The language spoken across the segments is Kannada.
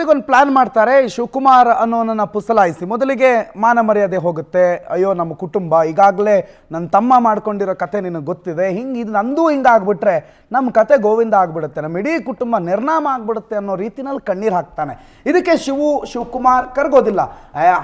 ಒಟ್ಟಿಗೊಂದು ಪ್ಲಾನ್ ಮಾಡ್ತಾರೆ. ಶಿವಕುಮಾರ್ ಅನ್ನೋನನ್ನ ಪುಸಲಾಯಿಸಿ ಮೊದಲಿಗೆ ಮಾನ ಮರ್ಯಾದೆ ಹೋಗುತ್ತೆ. ಅಯ್ಯೋ ನಮ್ಮ ಕುಟುಂಬ ಈಗಾಗಲೇ ನನ್ನ ತಮ್ಮ ಮಾಡ್ಕೊಂಡಿರೋ ಕತೆ ನಿನಗೆ ಗೊತ್ತಿದೆ, ಹಿಂಗೆ ಇದು ನಂದು ಹಿಂಗಾಗ್ಬಿಟ್ರೆ ನಮ್ಮ ಕತೆ ಗೋವಿಂದ ಆಗ್ಬಿಡುತ್ತೆ, ನಮ್ಮ ಇಡೀ ಕುಟುಂಬ ನಿರ್ನಾಮ ಆಗ್ಬಿಡುತ್ತೆ ಅನ್ನೋ ರೀತಿನಲ್ಲಿ ಕಣ್ಣೀರು ಹಾಕ್ತಾನೆ. ಇದಕ್ಕೆ ಶಿವಕುಮಾರ್ ಕರ್ಗೋದಿಲ್ಲ.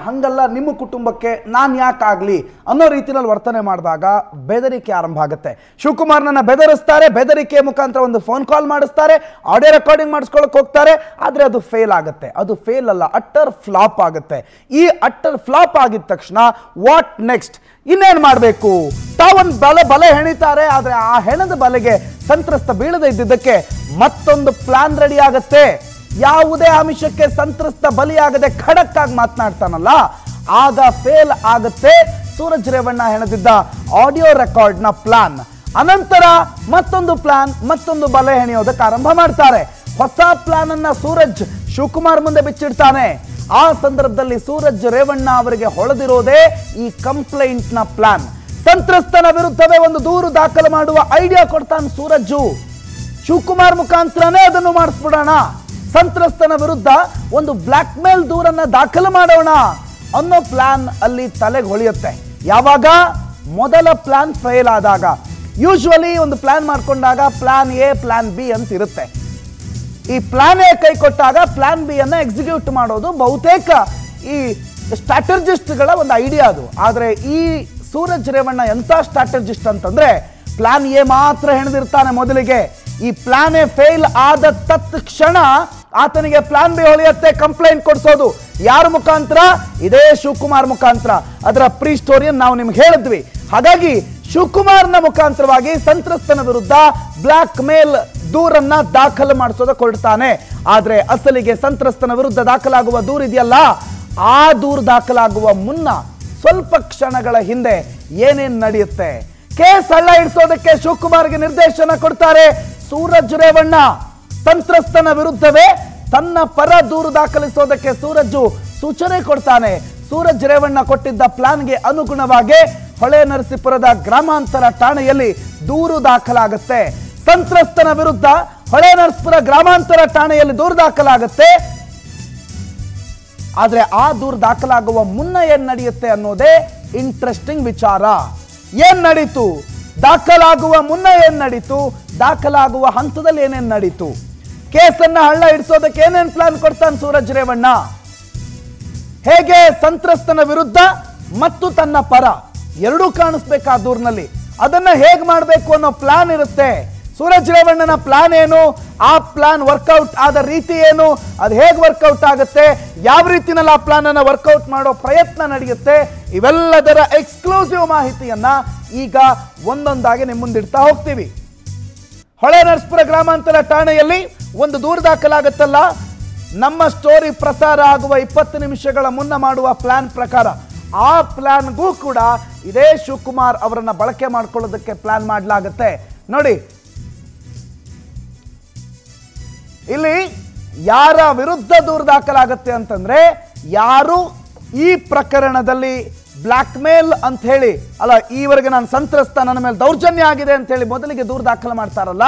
ಹಂಗಲ್ಲ, ನಿಮ್ಮ ಕುಟುಂಬಕ್ಕೆ ನಾನು ಯಾಕಾಗಲಿ ಅನ್ನೋ ರೀತಿನಲ್ಲಿ ವರ್ತನೆ ಮಾಡಿದಾಗ ಬೆದರಿಕೆ ಆರಂಭ ಆಗುತ್ತೆ. ಶಿವಕುಮಾರ್ನನ್ನ ಬೆದರಿಸ್ತಾರೆ. ಬೆದರಿಕೆ ಮುಖಾಂತರ ಒಂದು ಫೋನ್ ಕಾಲ್ ಮಾಡಿಸ್ತಾರೆ, ಆಡಿಯೋ ರೆಕಾರ್ಡಿಂಗ್ ಮಾಡಿಸ್ಕೊಳ್ಳೋಕೆ ಹೋಗ್ತಾರೆ. ಆದರೆ ಅದು ಫೇಲ್ ಆಗುತ್ತೆ. ಅದು ಫೇಲ್ ಅಲ್ಲ, ಅಟ್ಟರ್ ಫ್ಲಾಪ್ ಆಗುತ್ತೆ. ಈ ಅಟ್ಟರ್ ಫ್ಲಾಪ್ ಆಗಿದ ತಕ್ಷಣ ವಾಟ್ ನೆಕ್ಸ್ಟ್? ಇನ್ನೇನು ಮಾಡಬೇಕು? ತಾವೊಂದು ಬಲೆ ಹೆಣಿತಾರೆ. ಆದರೆ ಆ ಹೆಣದ ಬಲೆಗೆ ಸಂತ್ರಸ್ತ ಬೀಳದೆ ಇದ್ದಿದ್ದಕ್ಕೆ ಮತ್ತೊಂದು ಪ್ಲಾನ್ ರೆಡಿ ಆಗುತ್ತೆ. ಯಾವುದೇ ಆಮಿಷಕ್ಕೆ ಸಂತ್ರಸ್ತ ಬಲಿಯಾಗದೆ ಖಡಕ್ ಆಗಿ ಮಾತನಾಡ್ತಾನಲ್ಲ, ಆಗ ಫೇಲ್ ಆಗುತ್ತೆ ಸೂರಜ್ ರೇವಣ್ಣ ಹೆಣದಿದ್ದ ಆಡಿಯೋ ರೆಕಾರ್ಡ್ನ ಪ್ಲಾನ್. ಅನಂತರ ಮತ್ತೊಂದು ಪ್ಲಾನ್, ಮತ್ತೊಂದು ಬಲೆ ಹೆಣೆಯೋದಕ್ಕೆ ಆರಂಭ ಮಾಡ್ತಾರೆ. ಹೊಸ ಪ್ಲಾನ್ ಅನ್ನ ಸೂರಜ್ ಶಿವಕುಮಾರ್ ಮುಂದೆ ಬಿಚ್ಚಿಡ್ತಾನೆ. ಆ ಸಂದರ್ಭದಲ್ಲಿ ಸೂರಜ್ ರೇವಣ್ಣ ಅವರಿಗೆ ಹೊಳೆದಿರೋದೇ ಈ ಕಂಪ್ಲೇಂಟ್ ನ ಪ್ಲಾನ್. ಸಂತ್ರಸ್ತನ ವಿರುದ್ಧವೇ ಒಂದು ದೂರು ದಾಖಲು ಮಾಡುವ ಐಡಿಯಾ ಕೊಡ್ತಾನೆ ಸೂರಜ್ಜು. ಶಿವಕುಮಾರ್ ಮುಖಾಂತರನೇ ಅದನ್ನು ಮಾಡಿಸ್ಬಿಡೋಣ, ಸಂತ್ರಸ್ತನ ವಿರುದ್ಧ ಒಂದು ಬ್ಲಾಕ್ ಮೇಲ್ ದೂರನ್ನ ದಾಖಲು ಮಾಡೋಣ ಅನ್ನೋ ಪ್ಲಾನ್ ಅಲ್ಲಿ ತಲೆಗೆ ಹೊಳೆಯುತ್ತೆ. ಯಾವಾಗ? ಮೊದಲ ಪ್ಲಾನ್ ಫೇಲ್ ಆದಾಗ. ಯೂಶುವಲಿ ಒಂದು ಪ್ಲಾನ್ ಮಾಡ್ಕೊಂಡಾಗ ಪ್ಲಾನ್ ಎ, ಪ್ಲಾನ್ ಬಿ ಅಂತ ಇರುತ್ತೆ. ಈ ಪ್ಲಾನ್ ಎ ಕೈ ಕೊಟ್ಟಾಗ ಪ್ಲಾನ್ ಬಿ ಅನ್ನ ಎಕ್ಸಿಕ್ಯೂಟ್ ಮಾಡೋದು ಬಹುತೇಕ ಈ ಸ್ಟ್ರಾಟಜಿಸ್ಟ್ಗಳ ಒಂದು ಐಡಿಯಾ ಅದು. ಆದರೆ ಈ ಸೂರಜ್ ರೇವಣ್ಣ ಎಂತ ಸ್ಟ್ರಾಟಜಿಸ್ಟ್ ಅಂತಂದ್ರೆ ಪ್ಲಾನ್ ಎ ಮಾತ್ರ ಹೆಣೆದಿರ್ತಾನೆ ಮೊದಲಿಗೆ. ಈ ಪ್ಲಾನ್ ಎ ಫೇಲ್ ಆದ ತತ್ಕ್ಷಣ ಆತನಿಗೆ ಪ್ಲಾನ್ ಬಿ ಹೊಳೆಯುತ್ತೆ. ಕಂಪ್ಲೇಂಟ್ ಕೊಡಿಸೋದು ಯಾರ ಮುಖಾಂತರ? ಇದೇ ಶಿವಕುಮಾರ್ ಮುಖಾಂತರ. ಅದರ ಪ್ರೀ ಸ್ಟೋರಿಯನ್ನು ನಾವು ನಿಮ್ಗೆ ಹೇಳಿದ್ವಿ. ಹಾಗಾಗಿ ಶಿವಕುಮಾರ್ನ ಮುಖಾಂತರವಾಗಿ ಸಂತ್ರಸ್ತನ ವಿರುದ್ಧ ಬ್ಲಾಕ್ ಮೇಲ್ ದೂರನ್ನ ದಾಖಲು ಮಾಡಿಸೋದಕ್ಕೆ ಹೊರಡ್ತಾನೆ. ಆದ್ರೆ ಅಸಲಿಗೆ ಸಂತ್ರಸ್ತನ ವಿರುದ್ಧ ದಾಖಲಾಗುವ ದೂರಿದೆಯಲ್ಲ, ಆ ದೂರು ದಾಖಲಾಗುವ ಮುನ್ನ ಸ್ವಲ್ಪ ಕ್ಷಣಗಳ ಹಿಂದೆ ಏನೇನ್ ನಡೆಯುತ್ತೆ? ಕೇಸ್ ಹಳ್ಳ ಇಡಿಸೋದಕ್ಕೆ ಶಿವಕುಮಾರ್ಗೆ ನಿರ್ದೇಶನ ಕೊಡ್ತಾರೆ ಸೂರಜ್ ರೇವಣ್ಣ. ಸಂತ್ರಸ್ತನ ವಿರುದ್ಧವೇ ತನ್ನ ಪರ ದೂರು ದಾಖಲಿಸೋದಕ್ಕೆ ಸೂರಜ್ಜು ಸೂಚನೆ ಕೊಡ್ತಾನೆ. ಸೂರಜ್ ರೇವಣ್ಣ ಕೊಟ್ಟಿದ್ದ ಪ್ಲಾನ್ಗೆ ಅನುಗುಣವಾಗಿ ಹೊಳೆನರಸೀಪುರದ ಗ್ರಾಮಾಂತರ ಠಾಣೆಯಲ್ಲಿ ದೂರು ದಾಖಲಾಗುತ್ತೆ. ಸಂತ್ರಸ್ತನ ವಿರುದ್ಧ ಹೊಳೆನರಸೀಪುರ ಗ್ರಾಮಾಂತರ ಠಾಣೆಯಲ್ಲಿ ದೂರು ದಾಖಲಾಗುತ್ತೆ. ಆದ್ರೆ ಆ ದೂರು ದಾಖಲಾಗುವ ಮುನ್ನ ಏನ್ ನಡೆಯುತ್ತೆ ಅನ್ನೋದೇ ಇಂಟ್ರೆಸ್ಟಿಂಗ್ ವಿಚಾರ. ಏನ್ ನಡೀತು? ದಾಖಲಾಗುವ ಮುನ್ನ ಏನ್ ನಡೀತು? ದಾಖಲಾಗುವ ಹಂತದಲ್ಲಿ ಏನೇನ್ ನಡೀತು? ಕೇಸನ್ನ ಹಳ್ಳ ಇಡಿಸೋದಕ್ಕೆ ಏನೇನ್ ಪ್ಲಾನ್ ಕೊಡ್ತಾನೆ ಸೂರಜ್ ರೇವಣ್ಣ? ಹೇಗೆ ಸಂತ್ರಸ್ತನ ವಿರುದ್ಧ ಮತ್ತು ತನ್ನ ಪರ ಎರಡೂ ಕಾಣಿಸ್ಬೇಕು ಆ ದೂರಿನಲ್ಲಿ. ಅದನ್ನ ಹೇಗೆ ಮಾಡಬೇಕು ಅನ್ನೋ ಪ್ಲಾನ್ ಇರುತ್ತೆ. ಸೂರಜ್ ರೇವಣ್ಣನ ಪ್ಲಾನ್ ಏನು? ಆ ಪ್ಲಾನ್ ವರ್ಕೌಟ್ ಆದ ರೀತಿ ಏನು? ಅದು ಹೇಗೆ ವರ್ಕೌಟ್ ಆಗುತ್ತೆ? ಯಾವ ರೀತಿನಲ್ಲಿ ಆ ಪ್ಲಾನ್ ಅನ್ನ ವರ್ಕೌಟ್ ಮಾಡೋ ಪ್ರಯತ್ನ ನಡೆಯುತ್ತೆ? ಇವೆಲ್ಲದರ ಎಕ್ಸ್ಕ್ಲೂಸಿವ್ ಮಾಹಿತಿಯನ್ನ ಈಗ ಒಂದೊಂದಾಗಿ ನಿಮ್ಮ ಮುಂದಿಡ್ತಾ ಹೋಗ್ತೀವಿ. ಹೊಳೆನರಸೀಪುರ ಗ್ರಾಮಾಂತರ ಠಾಣೆಯಲ್ಲಿ ಒಂದು ದೂರು ದಾಖಲಾಗುತ್ತಲ್ಲ, ನಮ್ಮ ಸ್ಟೋರಿ ಪ್ರಸಾರ ಆಗುವ 20 ನಿಮಿಷಗಳ ಮುನ್ನ ಮಾಡುವ ಪ್ಲಾನ್ ಪ್ರಕಾರ ಆ ಪ್ಲಾನ್ಗೂ ಕೂಡ ಇದೇ ಶಿವಕುಮಾರ್ ಅವರನ್ನ ಬಳಕೆ ಮಾಡ್ಕೊಳ್ಳೋದಕ್ಕೆ ಪ್ಲಾನ್ ಮಾಡಲಾಗುತ್ತೆ. ನೋಡಿ, ಇಲ್ಲಿ ಯಾರ ವಿರುದ್ಧ ದೂರು ದಾಖಲಾಗುತ್ತೆ ಅಂತಂದ್ರೆ, ಯಾರು ಈ ಪ್ರಕರಣದಲ್ಲಿ ಬ್ಲಾಕ್ ಮೇಲ್ ಅಂತ ಹೇಳಿ ಅಲ್ಲ, ಈವರೆಗೆ ನಾನು ಸಂತ್ರಸ್ತ, ನನ್ನ ಮೇಲೆ ದೌರ್ಜನ್ಯ ಆಗಿದೆ ಅಂತ ಹೇಳಿ ಮೊದಲಿಗೆ ದೂರು ದಾಖಲು ಮಾಡ್ತಾರಲ್ಲ,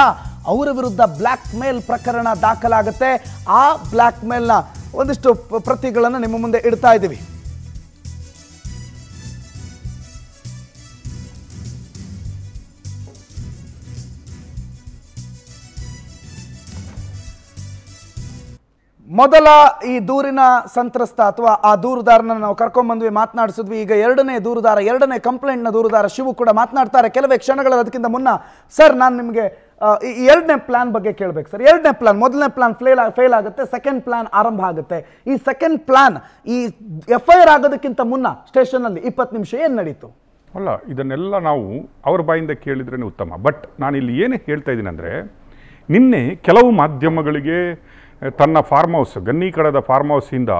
ಅವರ ವಿರುದ್ಧ ಬ್ಲಾಕ್ ಮೇಲ್ ಪ್ರಕರಣ ದಾಖಲಾಗುತ್ತೆ. ಆ ಬ್ಲಾಕ್ ಮೇಲ್ನ ಒಂದಿಷ್ಟು ಪ್ರತಿಗಳನ್ನು ನಿಮ್ಮ ಮುಂದೆ ಇಡ್ತಾ ಇದ್ದೀವಿ. ಮೊದಲ ಈ ದೂರಿನ ಸಂತ್ರಸ್ತ ಅಥವಾ ಆ ದೂರುದಾರನ ನಾವು ಕರ್ಕೊಂಡ್ಬಂದ್ವಿ, ಮಾತನಾಡಿಸಿದ್ವಿ. ಈಗ ಎರಡನೇ ದೂರುದಾರ, ಎರಡನೇ ಕಂಪ್ಲೇಂಟ್ನ ದೂರುದಾರ ಶಿವು ಕೂಡ ಮಾತನಾಡ್ತಾರೆ ಕೆಲವೇ ಕ್ಷಣಗಳ. ಅದಕ್ಕಿಂತ ಮುನ್ನ ಸರ್, ನಾನು ನಿಮಗೆ ಎರಡನೇ ಪ್ಲಾನ್ ಬಗ್ಗೆ ಕೇಳಬೇಕು ಸರ್. ಎರಡನೇ ಪ್ಲಾನ್, ಮೊದಲನೇ ಪ್ಲಾನ್ ಫೇಲ್ ಆಗುತ್ತೆ, ಸೆಕೆಂಡ್ ಪ್ಲಾನ್ ಆರಂಭ ಆಗುತ್ತೆ. ಈ ಸೆಕೆಂಡ್ ಪ್ಲಾನ್, ಈ FIR ಆಗೋದಕ್ಕಿಂತ ಮುನ್ನ ಸ್ಟೇಷನಲ್ಲಿ 20 ನಿಮಿಷ ಏನು ನಡೀತು? ಅಲ್ಲ, ಇದನ್ನೆಲ್ಲ ನಾವು ಅವ್ರ ಬಾಯಿಂದ ಕೇಳಿದ್ರೇ ಉತ್ತಮ. ಬಟ್ ನಾನು ಇಲ್ಲಿ ಏನು ಹೇಳ್ತಾ ಇದ್ದೀನಿ ಅಂದರೆ, ನಿನ್ನೆ ಕೆಲವು ಮಾಧ್ಯಮಗಳಿಗೆ ತನ್ನ ಫಾರ್ಮ್ ಹೌಸ್, ಗನ್ನಿಕಡದ ಫಾರ್ಮ್ ಹೌಸಿಂದ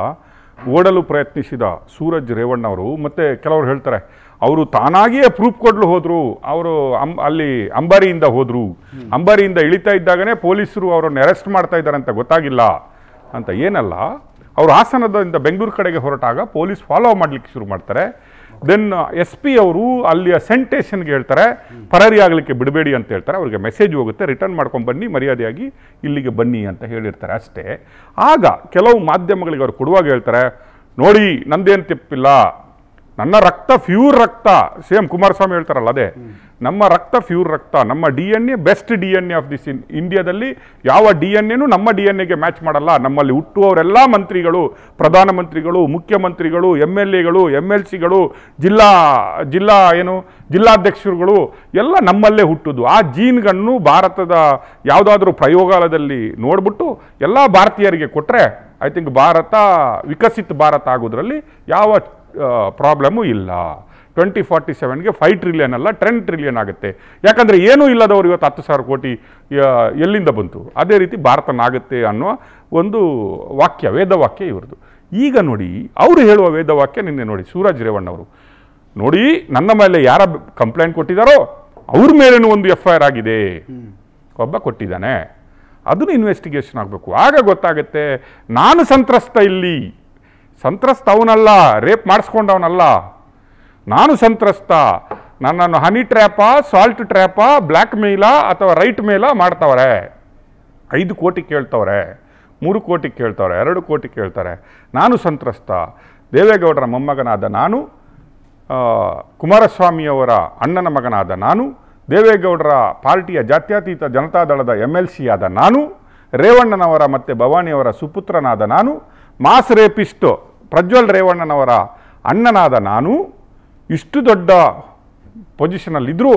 ಓಡಲು ಪ್ರಯತ್ನಿಸಿದ ಸೂರಜ್ ರೇವಣ್ಣ ಅವರು, ಮತ್ತು ಕೆಲವರು ಹೇಳ್ತಾರೆ ಅವರು ತಾನಾಗಿಯೇ ಪ್ರೂಫ್ ಕೊಡಲು ಹೋದರು, ಅವರು ಅಲ್ಲಿ ಅಂಬಾರಿಯಿಂದ ಹೋದರು, ಅಂಬಾರಿಯಿಂದ ಇಳಿತಾ ಇದ್ದಾಗನೇ ಪೊಲೀಸರು ಅವರನ್ನು ಅರೆಸ್ಟ್ ಮಾಡ್ತಾ ಇದ್ದಾರೆ ಅಂತ ಗೊತ್ತಾಗಿಲ್ಲ ಅಂತ. ಏನಲ್ಲ, ಅವರು ಹಾಸನದಿಂದ ಬೆಂಗಳೂರು ಕಡೆಗೆ ಹೊರಟಾಗ ಪೊಲೀಸ್ ಫಾಲೋ ಮಾಡಲಿಕ್ಕೆ ಶುರು ಮಾಡ್ತಾರೆ. ದೆನ್ SP ಅವರು ಅಲ್ಲಿಯ ಸೆಂಟೇಷನ್ಗೆ ಹೇಳ್ತಾರೆ ಪರಾರಿ ಆಗಲಿಕ್ಕೆ ಬಿಡಬೇಡಿ ಅಂತ ಹೇಳ್ತಾರೆ. ಅವ್ರಿಗೆ ಮೆಸೇಜ್ ಹೋಗುತ್ತೆ, ರಿಟರ್ನ್ ಮಾಡ್ಕೊಂಡು ಬನ್ನಿ, ಮರ್ಯಾದೆಯಾಗಿ ಇಲ್ಲಿಗೆ ಬನ್ನಿ ಅಂತ ಹೇಳಿರ್ತಾರೆ ಅಷ್ಟೇ. ಆಗ ಕೆಲವು ಮಾಧ್ಯಮಗಳಿಗೆ ಅವ್ರು ಕೊಡುವಾಗ ಹೇಳ್ತಾರೆ, ನೋಡಿ ನಂದೇನು ತಪ್ಪಿಲ್ಲ, ನನ್ನ ರಕ್ತ ಪ್ಯೂರ್ ರಕ್ತ, ಸೇಮ್ ಕುಮಾರಸ್ವಾಮಿ ಹೇಳ್ತಾರಲ್ಲ ಅದೇ, ನಮ್ಮ ರಕ್ತ ಪ್ಯೂರ್ ರಕ್ತ, ನಮ್ಮ DNA best DNA of this ಇಂಡಿಯಾದಲ್ಲಿ ಯಾವ DNAನೂ ನಮ್ಮ DNAಗೆ ಮ್ಯಾಚ್ ಮಾಡಲ್ಲ. ನಮ್ಮಲ್ಲಿ ಹುಟ್ಟುವವರೆಲ್ಲ ಮಂತ್ರಿಗಳು, ಪ್ರಧಾನಮಂತ್ರಿಗಳು, ಮುಖ್ಯಮಂತ್ರಿಗಳು, MLAಗಳು, MLCಗಳು, ಜಿಲ್ಲಾಧ್ಯಕ್ಷರುಗಳು ಎಲ್ಲ ನಮ್ಮಲ್ಲೇ ಹುಟ್ಟುದು. ಆ ಜೀನ್ಗಳನ್ನು ಭಾರತದ ಯಾವುದಾದ್ರೂ ಪ್ರಯೋಗಾಲಯದಲ್ಲಿ ನೋಡ್ಬಿಟ್ಟು ಎಲ್ಲ ಭಾರತೀಯರಿಗೆ ಕೊಟ್ಟರೆ ಐ ಥಿಂಕ್ ಭಾರತ ವಿಕಸಿತ ಭಾರತ ಆಗೋದ್ರಲ್ಲಿ ಯಾವ ಪ್ರಾಬ್ಲಮ್ಮು ಇಲ್ಲ. 2047ಗೆ 5 ಟ್ರಿಲಿಯನ್ ಅಲ್ಲ 10 ಟ್ರಿಲಿಯನ್ ಆಗುತ್ತೆ. ಯಾಕಂದರೆ ಏನೂ ಇಲ್ಲದವರು ಇವತ್ತು 10,000 ಕೋಟಿ ಎಲ್ಲಿಂದ ಬಂತು? ಅದೇ ರೀತಿ ಭಾರತನಾಗುತ್ತೆ ಅನ್ನೋ ಒಂದು ವಾಕ್ಯ, ವೇದವಾಕ್ಯ ಇವ್ರದ್ದು. ಈಗ ನೋಡಿ ಅವರು ಹೇಳುವ ವೇದವಾಕ್ಯ ನಿನ್ನೆ ನೋಡಿ ಸೂರಜ್ ರೇವಣ್ಣವರು ನೋಡಿ, ನನ್ನ ಮೇಲೆ ಯಾರ ಕಂಪ್ಲೇಂಟ್ ಕೊಟ್ಟಿದ್ದಾರೋ ಅವ್ರ ಮೇಲೇನೂ ಒಂದು FIR ಆಗಿದೆ, ಒಬ್ಬ ಕೊಟ್ಟಿದ್ದಾನೆ, ಅದನ್ನು ಇನ್ವೆಸ್ಟಿಗೇಷನ್ ಆಗಬೇಕು. ಆಗ ಗೊತ್ತಾಗುತ್ತೆ ನಾನು ಸಂತ್ರಸ್ತ, ಇಲ್ಲಿ ಸಂತ್ರಸ್ತ ಅವನಲ್ಲ, ರೇಪ್ ಮಾಡಿಸ್ಕೊಂಡವನಲ್ಲ, ನಾನು ಸಂತ್ರಸ್ತ. ನನ್ನನ್ನು ಹನಿ ಟ್ರ್ಯಾಪಾ, ಸಾಲ್ಟ್ ಟ್ರ್ಯಾಪಾ, ಬ್ಲ್ಯಾಕ್ ಮೇಲಾ ಅಥವಾ ರೈಟ್ ಮೇಲಾ ಮಾಡ್ತವ್ರೆ. 5 ಕೋಟಿ ಕೇಳ್ತವ್ರೆ, 3 ಕೋಟಿ ಕೇಳ್ತವ್ರೆ, 2 ಕೋಟಿ ಕೇಳ್ತಾರೆ. ನಾನು ಸಂತ್ರಸ್ತ. ದೇವೇಗೌಡರ ಮೊಮ್ಮಗನಾದ ನಾನು, ಕುಮಾರಸ್ವಾಮಿಯವರ ಅಣ್ಣನ ಮಗನಾದ ನಾನು, ದೇವೇಗೌಡರ ಪಾರ್ಟಿಯ ಜಾತ್ಯತೀತ ಜನತಾದಳದ MLC ಆದ ನಾನು, ರೇವಣ್ಣನವರ ಮತ್ತು ಭವಾನಿಯವರ ಸುಪುತ್ರನಾದ ನಾನು, ಮಾಸ್ ರೇಪಿಸ್ಟು ಪ್ರಜ್ವಲ್ ರೇವಣ್ಣನವರ ಅಣ್ಣನಾದ ನಾನು, ಇಷ್ಟು ದೊಡ್ಡ ಪೊಸಿಷನಲ್ಲಿದ್ದರೂ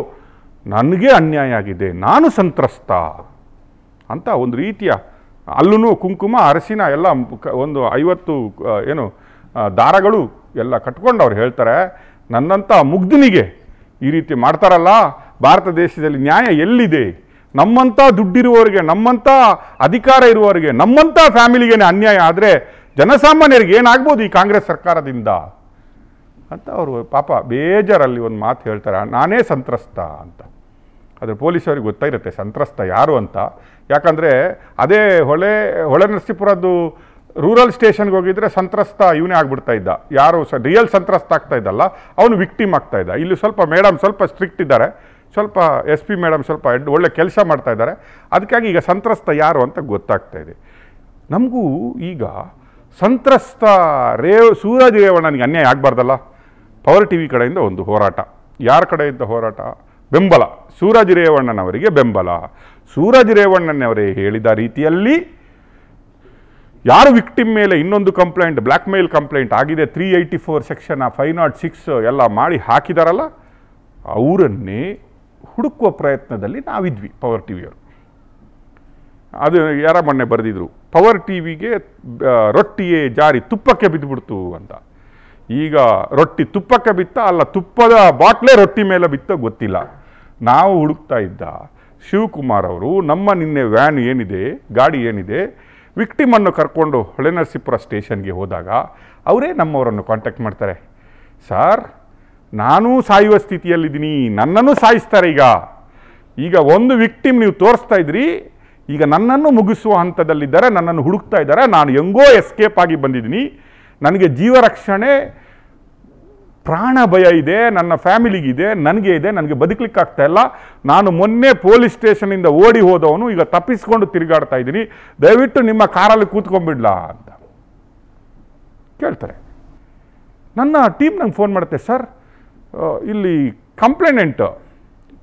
ನನಗೆ ಅನ್ಯಾಯ ಆಗಿದೆ, ನಾನು ಸಂತ್ರಸ್ತ ಅಂತ ಒಂದು ರೀತಿಯ ಅಲ್ಲೂ ಕುಂಕುಮ ಅರಸಿನ ಎಲ್ಲ ಒಂದು 50 ದಾರಗಳು ಎಲ್ಲ ಕಟ್ಕೊಂಡು ಅವ್ರು ಹೇಳ್ತಾರೆ, ನನ್ನಂಥ ಮುಗ್ಧನಿಗೆ ಈ ರೀತಿ ಮಾಡ್ತಾರಲ್ಲ, ಭಾರತ ದೇಶದಲ್ಲಿ ನ್ಯಾಯ ಎಲ್ಲಿದೆ? ನಮ್ಮಂಥ ದುಡ್ಡಿರುವವರಿಗೆ, ನಮ್ಮಂಥ ಅಧಿಕಾರ ಇರುವವರಿಗೆ, ನಮ್ಮಂಥ ಫ್ಯಾಮಿಲಿಗೇನೆ ಅನ್ಯಾಯ ಆದರೆ ಜನಸಾಮಾನ್ಯರಿಗೆ ಏನಾಗ್ಬೋದು ಈ ಕಾಂಗ್ರೆಸ್ ಸರ್ಕಾರದಿಂದ ಅಂತ ಅವರು ಪಾಪ ಬೇಜಾರಲ್ಲಿ ಒಂದು ಮಾತು ಹೇಳ್ತಾರೆ, ನಾನೇ ಸಂತ್ರಸ್ತ ಅಂತ. ಆದರೆ ಪೊಲೀಸವ್ರಿಗೆ ಗೊತ್ತಾಗಿರುತ್ತೆ ಸಂತ್ರಸ್ತ ಯಾರು ಅಂತ. ಯಾಕಂದರೆ ಅದೇ ಹೊಳೆ ನರಸೀಪುರದ್ದು ರೂರಲ್ ಸ್ಟೇಷನ್ಗೆ ಹೋಗಿದ್ರೆ ಸಂತ್ರಸ್ತ ಇವನೇ ಆಗ್ಬಿಡ್ತಾ ಇದ್ದ, ಯಾರು ರಿಯಲ್ ಸಂತ್ರಸ್ತ ಆಗ್ತಾ ಇದ್ದಲ್ಲ ಅವನು ವಿಕ್ಟಿಮ್ ಆಗ್ತಾ ಇದ್ದ. ಇಲ್ಲಿ ಸ್ವಲ್ಪ ಮೇಡಮ್ ಸ್ವಲ್ಪ ಸ್ಟ್ರಿಕ್ಟ್ ಇದ್ದಾರೆ, ಸ್ವಲ್ಪ SP ಮೇಡಮ್ ಸ್ವಲ್ಪ ಒಳ್ಳೆ ಕೆಲಸ ಮಾಡ್ತಾ ಇದ್ದಾರೆ, ಅದಕ್ಕಾಗಿ ಈಗ ಸಂತ್ರಸ್ತ ಯಾರು ಅಂತ ಗೊತ್ತಾಗ್ತಾ ಇದೆ. ನಮಗೂ ಈಗ ಸಂತ್ರಸ್ತ ಸೂರಜ್ ರೇವಣ್ಣನಿಗೆ ಅನ್ಯಾಯ ಆಗಬಾರ್ದಲ್ಲ. ಪವರ್ TV ಕಡೆಯಿಂದ ಒಂದು ಹೋರಾಟ, ಯಾರ ಕಡೆಯಿಂದ ಹೋರಾಟ? ಬೆಂಬಲ, ಸೂರಜ್ ರೇವಣ್ಣನವರಿಗೆ ಬೆಂಬಲ. ಸೂರಜ್ ರೇವಣ್ಣನವರೇ ಹೇಳಿದ ರೀತಿಯಲ್ಲಿ ಯಾರು ವಿಕ್ಟಿಮ್ ಮೇಲೆ ಇನ್ನೊಂದು ಕಂಪ್ಲೇಂಟ್, ಬ್ಲ್ಯಾಕ್ ಮೇಲ್ ಕಂಪ್ಲೇಂಟ್ ಆಗಿದೆ, 384 ಸೆಕ್ಷನ್ 506 ಎಲ್ಲ ಮಾಡಿ ಹಾಕಿದಾರಲ್ಲ, ಅವರನ್ನೇ ಹುಡುಕುವ ಪ್ರಯತ್ನದಲ್ಲಿ ನಾವಿದ್ವಿ ಪವರ್ TVಯವರು. ಅದು ಯಾರ ಮೊನ್ನೆ ಬರೆದಿದ್ರು, ಪವರ್ TVಗೆ ರೊಟ್ಟಿಯೇ ಜಾರಿ ತುಪ್ಪಕ್ಕೆ ಬಿದ್ದುಬಿಡ್ತು ಅಂತ. ಈಗ ರೊಟ್ಟಿ ತುಪ್ಪಕ್ಕೆ ಬಿತ್ತ ಅಲ್ಲ, ತುಪ್ಪದ ಬಾಟ್ಲೇ ರೊಟ್ಟಿ ಮೇಲೆ ಬಿತ್ತೋ ಗೊತ್ತಿಲ್ಲ. ನಾವು ಹುಡುಕ್ತಾ ಇದ್ದ ಶಿವಕುಮಾರ್ ಅವರು ನಮ್ಮ ನಿನ್ನೆ ವ್ಯಾನ್ ಏನಿದೆ, ಗಾಡಿ ಏನಿದೆ, ವಿಕ್ಟಿಮನ್ನು ಕರ್ಕೊಂಡು ಹೊಳೆನರಸೀಪುರ ಸ್ಟೇಷನ್ಗೆ ಹೋದಾಗ ಅವರೇ ನಮ್ಮವರನ್ನು ಕಾಂಟ್ಯಾಕ್ಟ್ ಮಾಡ್ತಾರೆ. ಸರ್, ನಾನೂ ಸಾಯುವ ಸ್ಥಿತಿಯಲ್ಲಿದ್ದೀನಿ, ನನ್ನನ್ನು ಸಾಯಿಸ್ತಾರೆ. ಈಗ ಒಂದು ವಿಕ್ಟಿಮ್ ನೀವು ತೋರಿಸ್ತಾ ಇದ್ರಿ, ಈಗ ನನ್ನನ್ನು ಮುಗಿಸುವ ಹಂತದಲ್ಲಿದ್ದಾರೆ, ನನ್ನನ್ನು ಹುಡುಕ್ತಾ ಇದ್ದಾರೆ. ನಾನು ಹೆಂಗೋ ಎಸ್ಕೇಪ್ ಆಗಿ ಬಂದಿದ್ದೀನಿ, ನನಗೆ ಜೀವ ರಕ್ಷಣೆ, ಪ್ರಾಣ ಭಯ ಇದೆ, ನನ್ನ ಫ್ಯಾಮಿಲಿಗಿದೆ, ನನಗೆ ಇದೆ, ನನಗೆ ಬದುಕಲಿಕ್ಕಾಗ್ತಾ ಇಲ್ಲ. ನಾನು ಮೊನ್ನೆ ಪೊಲೀಸ್ ಸ್ಟೇಷನಿಂದ ಓಡಿ ಹೋದವನು ಈಗ ತಪ್ಪಿಸ್ಕೊಂಡು ತಿರುಗಾಡ್ತಾ ಇದ್ದೀನಿ, ದಯವಿಟ್ಟು ನಿಮ್ಮ ಕಾರಲ್ಲಿ ಕೂತ್ಕೊಂಡ್ಬಿಡ್ಲಾ ಅಂತ ಕೇಳ್ತಾರೆ. ನನ್ನ ಟೀಮ್ ನಂಗೆ ಫೋನ್ ಮಾಡುತ್ತೆ, ಸರ್ ಇಲ್ಲಿ ಕಂಪ್ಲೇನೆಂಟ್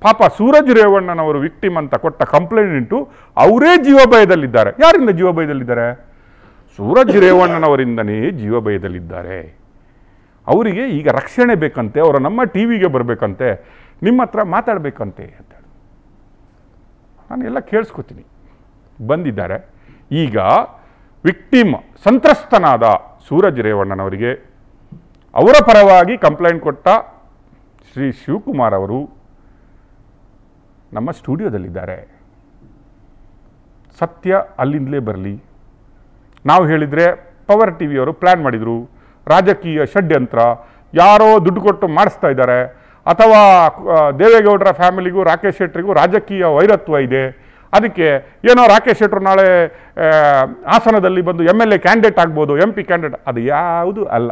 ಪಾಪ ಸೂರಜ್ ರೇವಣ್ಣನವರು ವಿಕ್ಟಿಮ್ ಅಂತ ಕೊಟ್ಟ ಕಂಪ್ಲೇಂಟು ಅವರೇ ಜೀವಭಯದಲ್ಲಿದ್ದಾರೆ. ಯಾರಿಂದ ಜೀವಭಯದಲ್ಲಿದ್ದಾರೆ? ಸೂರಜ್ ರೇವಣ್ಣನವರಿಂದನೇ ಜೀವಭಯದಲ್ಲಿದ್ದಾರೆ. ಅವರಿಗೆ ಈಗ ರಕ್ಷಣೆ ಬೇಕಂತೆ, ಅವರು ನಮ್ಮ TVಗೆ ಬರಬೇಕಂತೆ, ನಿಮ್ಮ ಹತ್ರ ಮಾತಾಡಬೇಕಂತೆ ಅಂತೇಳಿ ನಾನು ಎಲ್ಲ ಕೇಳಿಸ್ಕೊತೀನಿ. ಬಂದಿದ್ದಾರೆ. ಈಗ ವಿಕ್ಟಿಮ್ ಸಂತ್ರಸ್ತನಾದ ಸೂರಜ್ ರೇವಣ್ಣನವರಿಗೆ ಅವರ ಪರವಾಗಿ ಕಂಪ್ಲೇಂಟ್ ಕೊಟ್ಟ ಶ್ರೀ ಶಿವಕುಮಾರ್ ಅವರು ನಮ್ಮ ಸ್ಟುಡಿಯೋದಲ್ಲಿದ್ದಾರೆ. ಸತ್ಯ ಅಲ್ಲಿಂದಲೇ ಬರಲಿ. ನಾವು ಹೇಳಿದರೆ ಪವರ್ TVಯವರು ಪ್ಲ್ಯಾನ್ ಮಾಡಿದರು, ರಾಜಕೀಯ ಷಡ್ಯಂತ್ರ, ಯಾರೋ ದುಡ್ಡು ಕೊಟ್ಟು ಮಾಡಿಸ್ತಾ ಇದ್ದಾರೆ, ಅಥವಾ ದೇವೇಗೌಡರ ಫ್ಯಾಮಿಲಿಗೂ ರಾಕೇಶ್ ಶೆಟ್ಟರಿಗೂ ರಾಜಕೀಯ ವೈರತ್ವ ಇದೆ, ಅದಕ್ಕೆ ಏನೋ ರಾಕೇಶ್ ಶೆಟ್ಟರು ನಾಳೆ ಹಾಸನದಲ್ಲಿ ಬಂದು MLA ಕ್ಯಾಂಡಿಡೇಟ್ ಆಗ್ಬೋದು, MP ಕ್ಯಾಂಡಿಡೇಟ್, ಅದು ಯಾವುದು ಅಲ್ಲ.